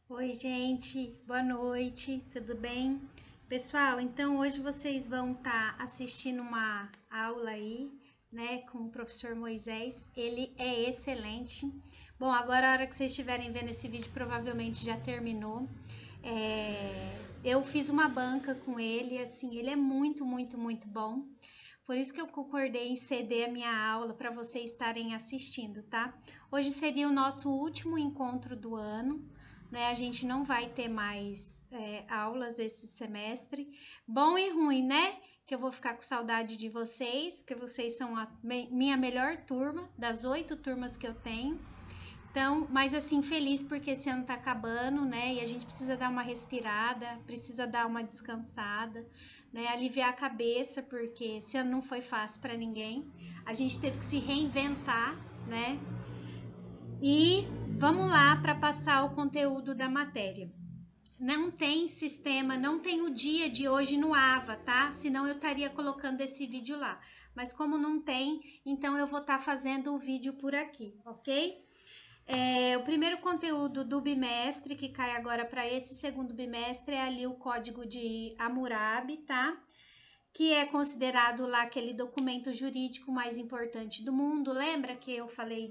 Oi, gente, boa noite, tudo bem? Pessoal, então hoje vocês vão estar assistindo uma aula aí, né, com o professor Moisés. Ele é excelente. Bom, agora a hora que vocês estiverem vendo esse vídeo, provavelmente já terminou. Eu fiz uma banca com ele, assim, ele é muito, muito, muito bom. Por isso que eu concordei em ceder a minha aula para vocês estarem assistindo, tá? Hoje seria o nosso último encontro do ano, né? A gente não vai ter mais aulas esse semestre. Bom e ruim, né? Que eu vou ficar com saudade de vocês, porque vocês são a minha melhor turma, das 8 turmas que eu tenho. Então, mas assim, feliz porque esse ano tá acabando, né? E a gente precisa dar uma respirada, precisa dar uma descansada, né? Aliviar a cabeça, porque esse ano não foi fácil para ninguém. A gente teve que se reinventar, né? E vamos lá para passar o conteúdo da matéria. Não tem sistema, não tem o dia de hoje no AVA, tá? Senão eu estaria colocando esse vídeo lá. Mas como não tem, então eu vou estar fazendo o vídeo por aqui, ok? O primeiro conteúdo do bimestre, que cai agora para esse segundo bimestre, é ali o Código de Hammurabi, tá? Que é considerado lá aquele documento jurídico mais importante do mundo. Lembra que eu falei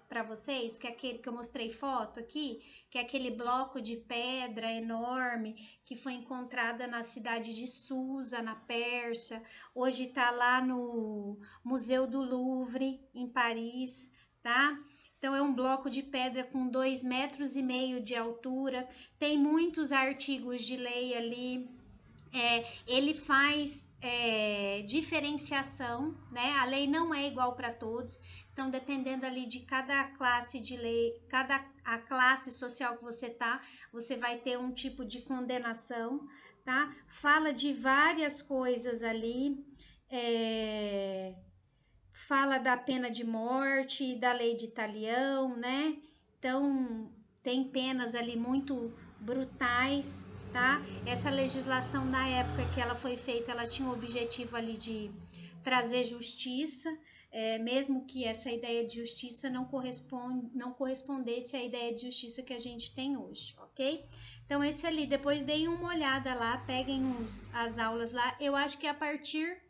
para vocês que é aquele que eu mostrei foto aqui, que é aquele bloco de pedra enorme que foi encontrada na cidade de Susa, na Pérsia. Hoje está lá no Museu do Louvre, em Paris, tá? Então é um bloco de pedra com 2,5 metros de altura. Tem muitos artigos de lei ali. Ele faz diferenciação, né? A lei não é igual para todos, então dependendo ali de cada classe de lei, cada a classe social que você tá, você vai ter um tipo de condenação, tá? Fala de várias coisas ali, fala da pena de morte, da lei de Talião, né? Então tem penas ali muito brutais, tá? Essa legislação na época que ela foi feita, ela tinha o objetivo ali de trazer justiça, mesmo que essa ideia de justiça não correspondesse à ideia de justiça que a gente tem hoje, ok? Então esse ali, depois deem uma olhada lá, peguem as aulas lá. Eu acho que a partir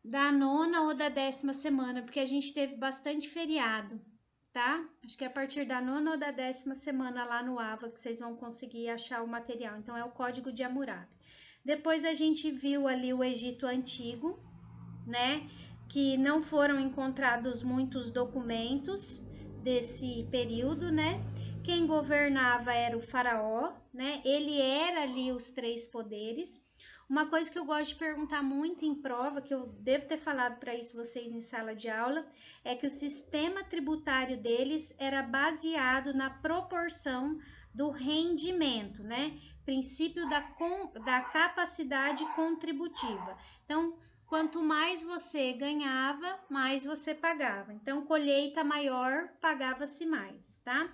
da 9ª ou da 10ª semana, porque a gente teve bastante feriado, tá? Acho que é a partir da 9ª ou da 10ª semana lá no AVA que vocês vão conseguir achar o material. Então, é o Código de Hammurabi. Depois a gente viu ali o Egito Antigo, né? Que não foram encontrados muitos documentos desse período, né? Quem governava era o faraó, né? Ele era ali os 3 poderes. Uma coisa que eu gosto de perguntar muito em prova, que eu devo ter falado para isso vocês em sala de aula, é que o sistema tributário deles era baseado na proporção do rendimento, né? Princípio da capacidade contributiva. Então, quanto mais você ganhava, mais você pagava. Então, colheita maior, pagava-se mais, tá?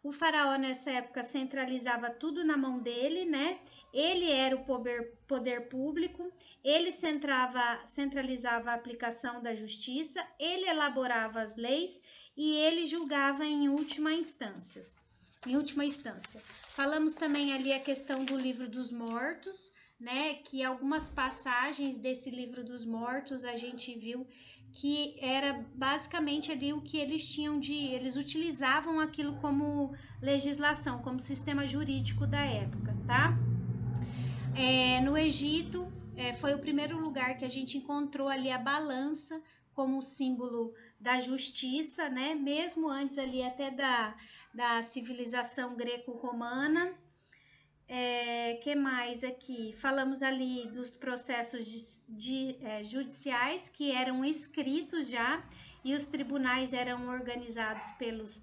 O faraó nessa época centralizava tudo na mão dele, né? Ele era o poder público, ele centralizava a aplicação da justiça, ele elaborava as leis e ele julgava em última instância. Falamos também ali a questão do livro dos mortos, né? Que algumas passagens desse livro dos mortos a gente viu que era basicamente ali o que eles tinham eles utilizavam aquilo como legislação, como sistema jurídico da época, tá? No Egito, foi o primeiro lugar que a gente encontrou ali a balança como símbolo da justiça, né? Mesmo antes ali até da civilização greco-romana. Que mais aqui? Falamos ali dos processos judiciais que eram escritos já e os tribunais eram organizados pelos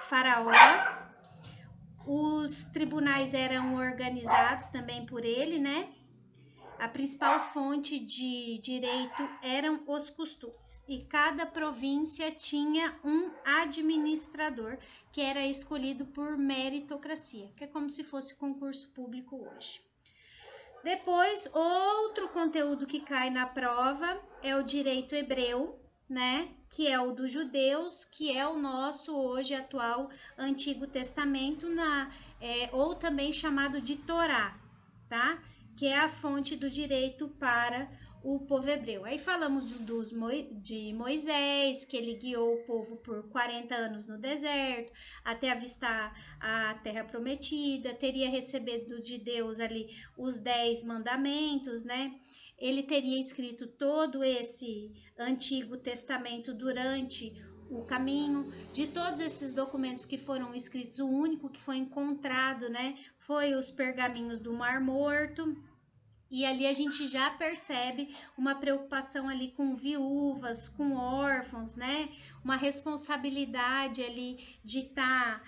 faraós. Os tribunais eram organizados também por ele, né? A principal fonte de direito eram os costumes e cada província tinha um administrador que era escolhido por meritocracia, que é como se fosse concurso público hoje. Depois, outro conteúdo que cai na prova é o direito hebreu, né, que é o dos judeus, que é o nosso hoje atual Antigo Testamento, ou também chamado de Torá, tá? Que é a fonte do direito para o povo hebreu. Aí falamos de Moisés, que ele guiou o povo por 40 anos no deserto, até avistar a terra prometida, teria recebido de Deus ali os 10 mandamentos, né? Ele teria escrito todo esse Antigo Testamento durante o caminho. De todos esses documentos que foram escritos, o único que foi encontrado, né, foi os pergaminhos do Mar Morto. E ali a gente já percebe uma preocupação ali com viúvas, com órfãos, né? Uma responsabilidade ali de estar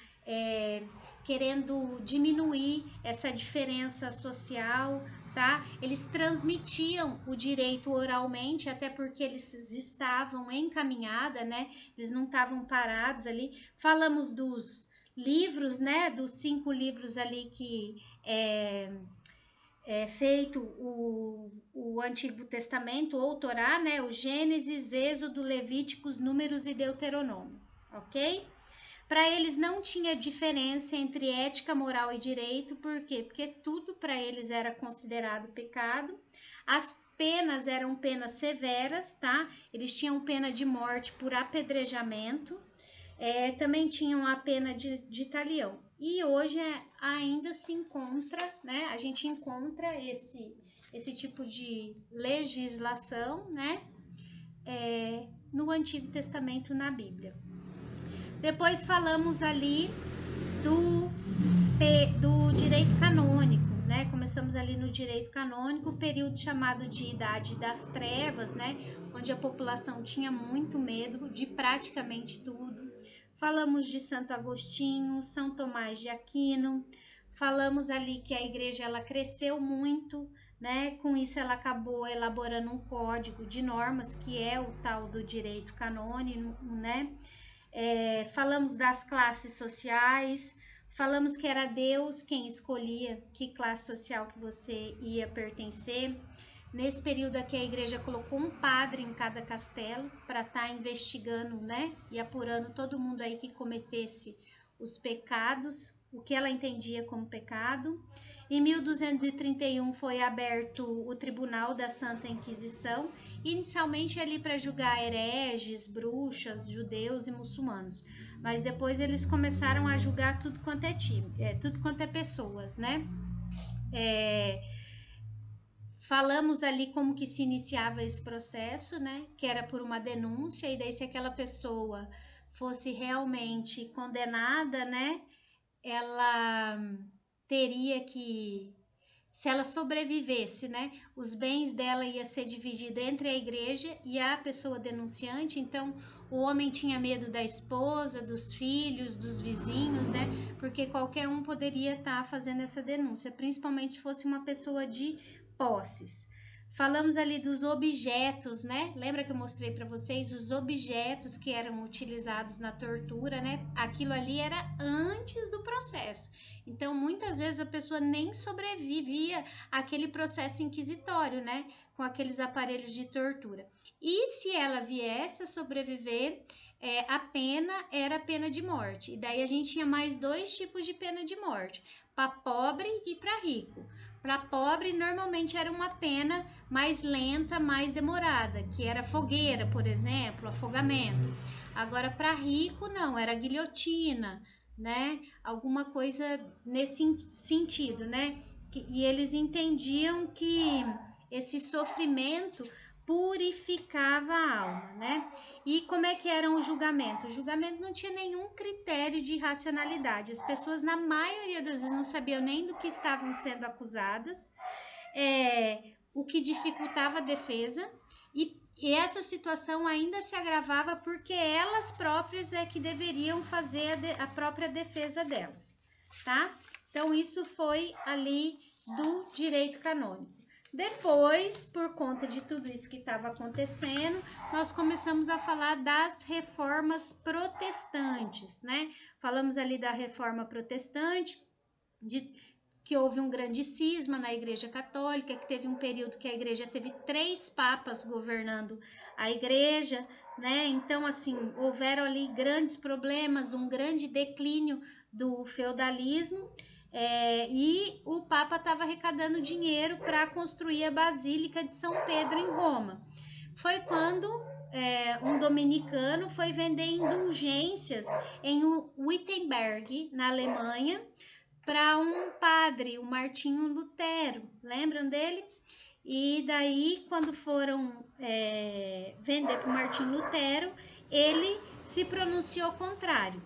querendo diminuir essa diferença social, tá? Eles transmitiam o direito oralmente, até porque eles estavam em caminhada, né? Eles não estavam parados ali. Falamos dos livros, né? Dos 5 livros ali que feito o Antigo Testamento, ou Torá, né? O Gênesis, Êxodo, Levíticos, Números e Deuteronômio, ok? Para eles não tinha diferença entre ética, moral e direito, por quê? Porque tudo para eles era considerado pecado. As penas eram penas severas, tá? Eles tinham pena de morte por apedrejamento, também tinham a pena de talião. E hoje ainda se encontra, né? A gente encontra esse tipo de legislação, né? No Antigo Testamento, na Bíblia. Depois falamos ali do direito canônico, né? Começamos ali no direito canônico, o período chamado de Idade das Trevas, né? Onde a população tinha muito medo de praticamente tudo. Falamos de Santo Agostinho, São Tomás de Aquino. Falamos ali que a igreja ela cresceu muito, né? Com isso ela acabou elaborando um código de normas, que é o tal do direito canônico, né? Falamos das classes sociais, falamos que era Deus quem escolhia que classe social que você ia pertencer. Nesse período aqui a igreja colocou um padre em cada castelo para estar investigando, né, e apurando todo mundo aí que cometesse os pecados, o que ela entendia como pecado. Em 1231 foi aberto o Tribunal da Santa Inquisição, inicialmente ali para julgar hereges, bruxas, judeus e muçulmanos, mas depois eles começaram a julgar tudo quanto é time, tudo quanto é pessoas, né? Falamos ali como que se iniciava esse processo, né? Que era por uma denúncia, e daí se aquela pessoa fosse realmente condenada, né? Ela teria que, se ela sobrevivesse, né? Os bens dela ia ser dividido entre a igreja e a pessoa denunciante. Então, o homem tinha medo da esposa, dos filhos, dos vizinhos, né? Porque qualquer um poderia estar fazendo essa denúncia, principalmente se fosse uma pessoa de posses. Falamos ali dos objetos, né? Lembra que eu mostrei para vocês os objetos que eram utilizados na tortura, né? Aquilo ali era antes do processo. Então, muitas vezes a pessoa nem sobrevivia àquele processo inquisitório, né? Com aqueles aparelhos de tortura. E se ela viesse a sobreviver, a pena era a pena de morte. E daí a gente tinha mais 2 tipos de pena de morte, para pobre e para rico. Para pobre, normalmente era uma pena mais lenta, mais demorada, que era fogueira, por exemplo, afogamento. Agora, para rico, não, era guilhotina, né? Alguma coisa nesse sentido, né? E eles entendiam que esse sofrimento purificava a alma, né? E como é que era o julgamento? O julgamento não tinha nenhum critério de racionalidade. As pessoas, na maioria das vezes, não sabiam nem do que estavam sendo acusadas, o que dificultava a defesa, e essa situação ainda se agravava porque elas próprias que deveriam fazer a própria defesa delas, tá? Então, isso foi ali do direito canônico. Depois, por conta de tudo isso que estava acontecendo, nós começamos a falar das reformas protestantes, né? Falamos ali da reforma protestante, que houve um grande cisma na Igreja Católica, que teve um período que a Igreja teve 3 papas governando a Igreja, né? Então, assim, houveram ali grandes problemas, um grande declínio do feudalismo, e o Papa estava arrecadando dinheiro para construir a Basílica de São Pedro em Roma. Foi quando um dominicano foi vender indulgências em Wittenberg, na Alemanha, para um padre, o Martinho Lutero. Lembram dele? E daí, quando foram vender para o Martinho Lutero, ele se pronunciou contrário,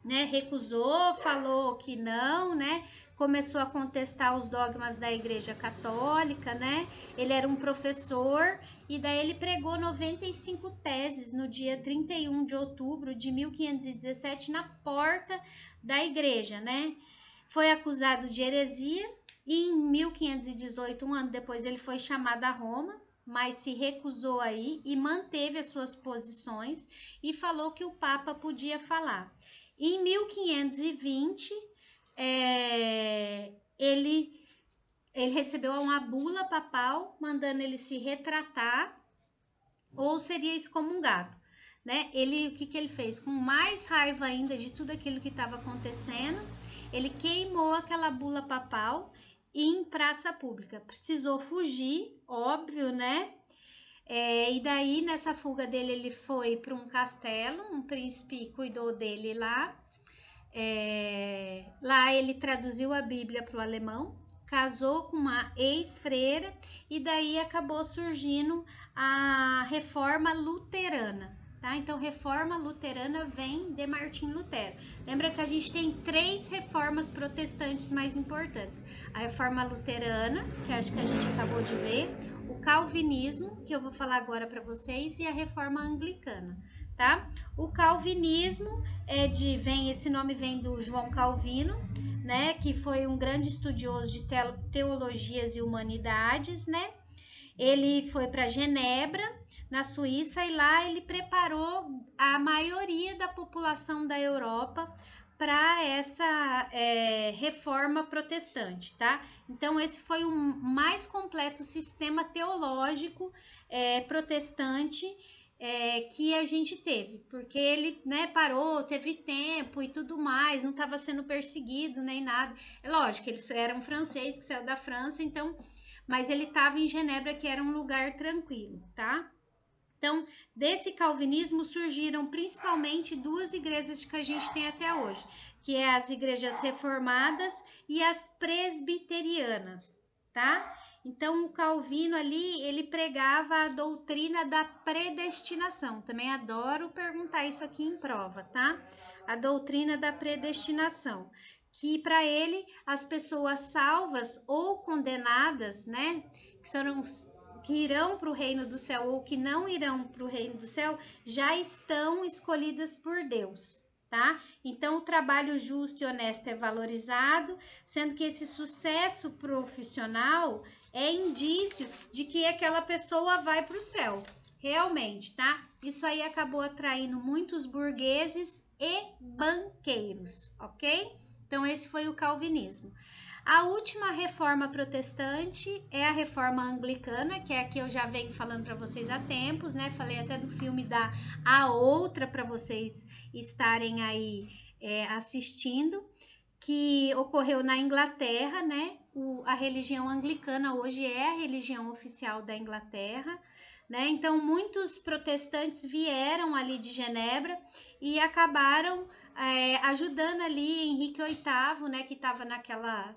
né? Recusou, falou que não, né? Começou a contestar os dogmas da Igreja Católica, né? Ele era um professor e daí ele pregou 95 teses no dia 31 de outubro de 1517 na porta da igreja, né? Foi acusado de heresia e em 1518, um ano depois, ele foi chamado a Roma, mas se recusou aí e manteve as suas posições e falou que o Papa podia falar. Em 1520, ele recebeu uma bula papal mandando ele se retratar ou seria excomungado, né? O que ele fez? Com mais raiva ainda de tudo aquilo que estava acontecendo, ele queimou aquela bula papal em praça pública. Precisou fugir, óbvio, né? E daí, nessa fuga dele, ele foi para um castelo, um príncipe cuidou dele lá. Lá ele traduziu a Bíblia para o alemão, casou com uma ex-freira e daí acabou surgindo a Reforma Luterana. Tá? Então, Reforma Luterana vem de Martim Lutero. Lembra que a gente tem 3 reformas protestantes mais importantes. A Reforma Luterana, que acho que a gente acabou de ver, o Calvinismo, que eu vou falar agora para vocês, e a Reforma Anglicana. Tá? O Calvinismo esse nome vem do João Calvino, né, que foi um grande estudioso de teologias e humanidades, né? Ele foi para Genebra, na Suíça, e lá ele preparou a maioria da população da Europa para essa reforma protestante, tá? Então, esse foi o mais completo sistema teológico protestante que a gente teve, porque ele, né, parou, teve tempo e tudo mais, não estava sendo perseguido nem nada. É lógico, eles eram franceses que saiu da França, então, mas ele estava em Genebra, que era um lugar tranquilo, tá? Então, desse calvinismo surgiram principalmente 2 igrejas que a gente tem até hoje, que é as igrejas reformadas e as presbiterianas, tá? Então, o Calvino ali, ele pregava a doutrina da predestinação. Também adoro perguntar isso aqui em prova, tá? A doutrina da predestinação. Que para ele, as pessoas salvas ou condenadas, né? Que irão para o reino do céu ou que não irão para o reino do céu, já estão escolhidas por Deus. Tá? Então, o trabalho justo e honesto é valorizado, sendo que esse sucesso profissional é indício de que aquela pessoa vai para o céu, realmente, tá? Isso aí acabou atraindo muitos burgueses e banqueiros, ok? Então, esse foi o calvinismo. A última reforma protestante é a reforma anglicana, que é a que eu já venho falando para vocês há tempos, né? Falei até do filme da A Outra para vocês estarem aí assistindo, que ocorreu na Inglaterra, né? A religião anglicana hoje é a religião oficial da Inglaterra, né? Então, muitos protestantes vieram ali de Genebra e acabaram ajudando ali Henrique VIII, né? Que estava naquela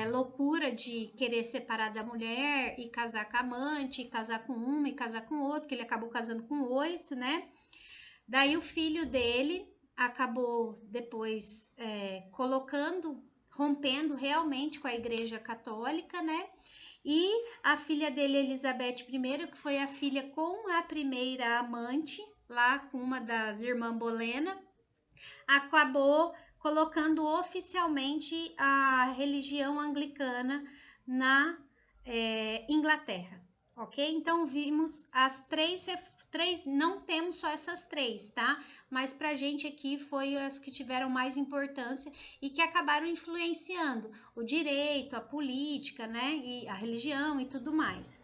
loucura de querer separar da mulher e casar com a amante, e casar com uma e casar com outra, que ele acabou casando com 8, né? Daí o filho dele acabou depois rompendo realmente com a Igreja Católica, né? E a filha dele, Elizabeth I, que foi a filha com a primeira amante, lá com uma das irmãs Bolena, acabou colocando oficialmente a religião anglicana na Inglaterra, ok? Então, vimos as três, não temos só essas três, tá? Mas pra gente aqui foi as que tiveram mais importância e que acabaram influenciando o direito, a política, né? E a religião e tudo mais.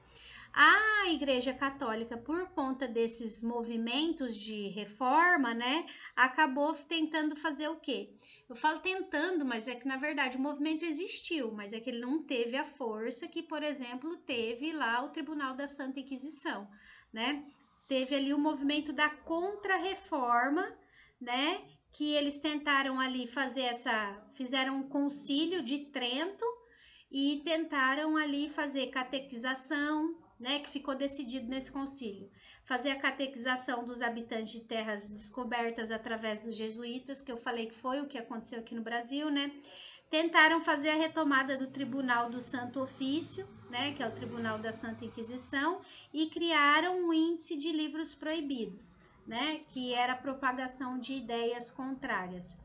A Igreja Católica, por conta desses movimentos de reforma, né, acabou tentando fazer o quê? Eu falo tentando, mas é que na verdade o movimento existiu, mas é que ele não teve a força que, por exemplo, teve lá o Tribunal da Santa Inquisição, né? Teve ali o movimento da Contra-Reforma, né? Que eles tentaram ali fizeram um concílio de Trento e tentaram ali fazer catequização, né, que ficou decidido nesse concílio, fazer a catequização dos habitantes de terras descobertas através dos jesuítas, que eu falei que foi o que aconteceu aqui no Brasil, né? Tentaram fazer a retomada do Tribunal do Santo Ofício, né, que é o Tribunal da Santa Inquisição, e criaram um índice de livros proibidos, né, que era a propagação de ideias contrárias.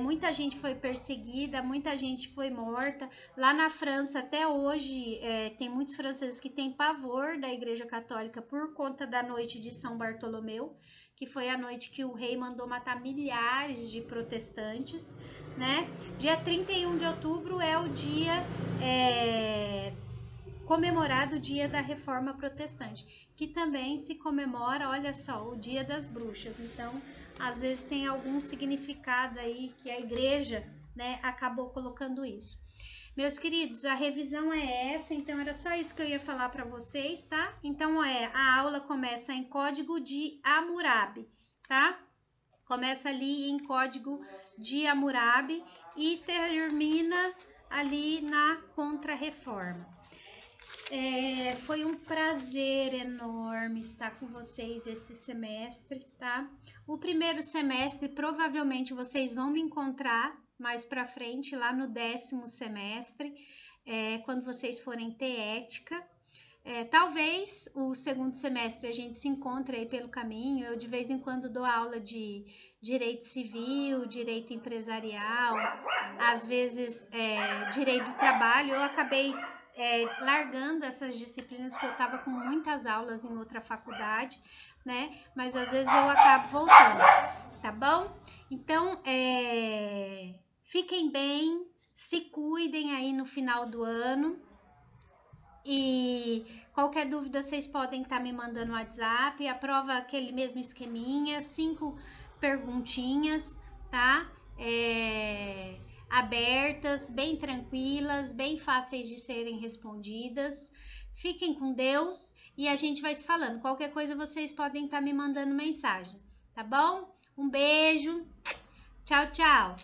Muita gente foi perseguida, muita gente foi morta. Lá na França, até hoje, tem muitos franceses que têm pavor da Igreja Católica por conta da noite de São Bartolomeu, que foi a noite que o rei mandou matar milhares de protestantes, né? Dia 31 de outubro é o dia comemorado o Dia da Reforma Protestante, que também se comemora, olha só, o Dia das Bruxas. Então, às vezes tem algum significado aí que a igreja, né, acabou colocando isso. Meus queridos, a revisão é essa, então era só isso que eu ia falar para vocês, tá? Então, a aula começa em Código de Hammurabi, tá? Começa ali em Código de Hammurabi e termina ali na Contra-Reforma. Foi um prazer enorme estar com vocês esse semestre, tá? O primeiro semestre, provavelmente vocês vão me encontrar mais pra frente, lá no 10º semestre, quando vocês forem ter ética. Talvez o segundo semestre a gente se encontre aí pelo caminho. Eu de vez em quando dou aula de direito civil, direito empresarial, às vezes direito do trabalho. Eu acabei largando essas disciplinas porque eu estava com muitas aulas em outra faculdade, né? Mas às vezes eu acabo voltando, tá bom? Então, fiquem bem, se cuidem aí no final do ano. E qualquer dúvida vocês podem estar me mandando no WhatsApp. Aprova aquele mesmo esqueminha, 5 perguntinhas, tá? Abertas, bem tranquilas, bem fáceis de serem respondidas. Fiquem com Deus e a gente vai se falando. Qualquer coisa vocês podem estar me mandando mensagem, tá bom? Um beijo. Tchau, tchau.